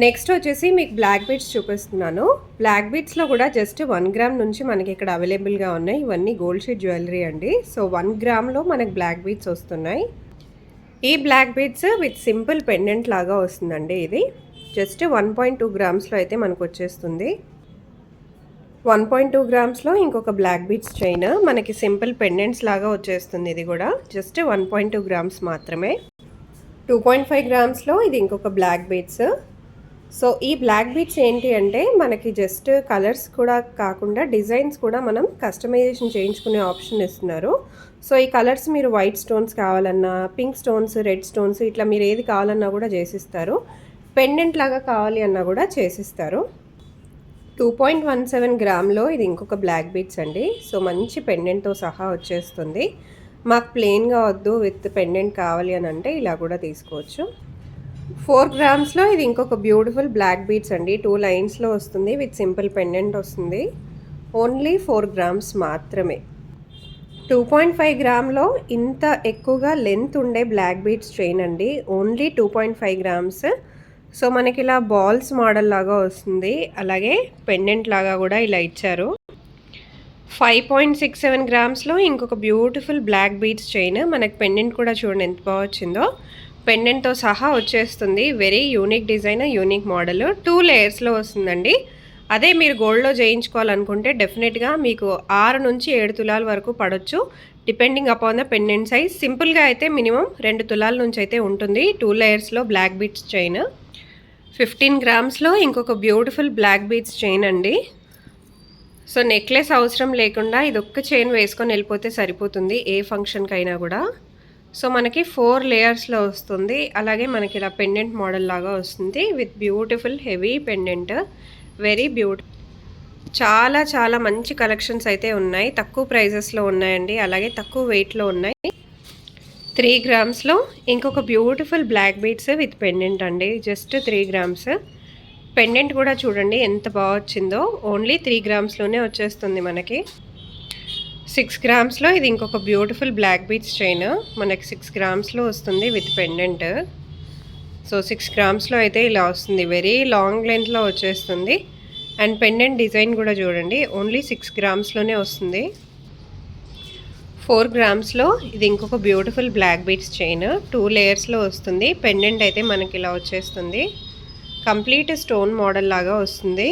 Next వచ్చేసి మీకు black beads చూపిస్తున్నాను. బ్లాక్ బీడ్స్లో కూడా జస్ట్ 1 గ్రామ్ నుంచి మనకి ఇక్కడ అవైలబుల్గా ఉన్నాయి. ఇవన్నీ గోల్డ్ షీట్ జ్యువెలరీ అండి. సో 1 గ్రామ్లో మనకి బ్లాక్ బీడ్స్ వస్తున్నాయి. ఈ black beads with simple pendant లాగా వస్తుందండి. ఇది జస్ట్ 1.2 గ్రామ్స్లో అయితే మనకు వచ్చేస్తుంది. 1.2 గ్రామ్స్లో ఇంకొక బ్లాక్ బీడ్స్ చైన్ మనకి సింపుల్ పెండెంట్స్ లాగా వచ్చేస్తుంది. ఇది కూడా జస్ట్ 1.2 గ్రామ్స్ మాత్రమే. 2.5 గ్రామ్స్లో ఇది ఇంకొక బ్లాక్ బీడ్స్. సో ఈ బ్లాక్ బీడ్స్ ఏంటి అంటే మనకి జస్ట్ కలర్స్ కూడా కాకుండా డిజైన్స్ కూడా మనం కస్టమైజేషన్ చేయించుకునే ఆప్షన్ ఇస్తున్నారు. సో ఈ కలర్స్ మీరు వైట్ స్టోన్స్ కావాలన్నా, పింక్ స్టోన్స్, రెడ్ స్టోన్స్ ఇట్లా మీరు ఏది కావాలన్నా కూడా చేసిస్తారు. పెండెంట్ లాగా కావాలి అన్నా కూడా చేసిస్తారు. 2.17 గ్రామ్లో ఇది ఇంకొక బ్లాక్ బీడ్స్ అండి. సో మంచి పెండెంట్తో సహా వచ్చేస్తుంది. మాకు ప్లెయిన్గా వద్దు విత్ పెండెంట్ కావాలి అని అంటే ఇలా కూడా తీసుకోవచ్చు. 4 గ్రామ్స్లో ఇది ఇంకొక బ్యూటిఫుల్ బ్లాక్ బీడ్స్ అండి. 2 లైన్స్లో వస్తుంది విత్ సింపుల్ పెండెంట్ వస్తుంది. ఓన్లీ 4 గ్రామ్స్ మాత్రమే. 2.5 గ్రామ్లో ఇంత ఎక్కువగా లెంత్ ఉండే బ్లాక్ బీడ్స్ చైన్ అండి. Only 2.5 grams. సో మనకి ఇలా బాల్స్ మోడల్ లాగా వస్తుంది. అలాగే పెండెంట్ లాగా కూడా ఇలా ఇచ్చారు. 5.67 గ్రామ్స్లో ఇంకొక బ్యూటిఫుల్ బ్లాక్ బీడ్స్ చైన్. మనకి పెండెంట్ కూడా చూడండి ఎంత బాగా వచ్చిందో. పెండెంట్తో సహా వచ్చేస్తుంది. Very unique design, unique model. 2 లేయర్స్లో వస్తుందండి. అదే మీరు గోల్డ్లో చేయించుకోవాలనుకుంటే డెఫినెట్గా మీకు 6 నుంచి 7 తులాల వరకు పడవచ్చు, depending upon the pendant size. సింపుల్గా అయితే మినిమం 2 తులాల నుంచి అయితే ఉంటుంది. 2 లేయర్స్లో బ్లాక్ బీడ్స్ చైన్. 15 గ్రామ్స్లో ఇంకొక బ్యూటిఫుల్ బ్లాక్ బీడ్స్ చైన్ అండి. సో నెక్లెస్ అవసరం లేకుండా ఇదొక్క చైన్ వేసుకొని వెళ్ళిపోతే సరిపోతుంది ఏ ఫంక్షన్కైనా కూడా. సో మనకి 4 లేయర్స్లో వస్తుంది. అలాగే మనకి ఇలా పెండెంట్ మోడల్ లాగా వస్తుంది with beautiful heavy pendant. Very beautiful. చాలా చాలా మంచి కలెక్షన్స్ అయితే ఉన్నాయి. తక్కువ ప్రైజెస్లో ఉన్నాయండి. అలాగే తక్కువ వెయిట్లో ఉన్నాయి. 3 గ్రామ్స్లో ఇంకొక beautiful black beads with pendant అండి. Just 3 grams. పెండెంట్ కూడా చూడండి ఎంత బాగా వచ్చిందో. ఓన్లీ 3 గ్రామ్స్లోనే వచ్చేస్తుంది మనకి. 6 గ్రామ్స్లో ఇది ఇంకొక బ్యూటిఫుల్ బ్లాక్ బీడ్స్ చైన్. మనకి 6 గ్రామ్స్లో వస్తుంది విత్ పెండెంట్. సో 6 గ్రామ్స్లో అయితే ఇలా వస్తుంది. వెరీ లాంగ్ లెంత్లో వచ్చేస్తుంది. అండ్ పెండెంట్ డిజైన్ కూడా చూడండి. ఓన్లీ 6 గ్రామ్స్లోనే వస్తుంది. 4 గ్రామ్స్లో ఇది ఇంకొక బ్యూటిఫుల్ బ్లాక్ బీడ్స్ చైన్. 2 లేయర్స్లో వస్తుంది. పెండెంట్ అయితే మనకి ఇలా వచ్చేస్తుంది. కంప్లీట్ స్టోన్ మోడల్ లాగా వస్తుంది.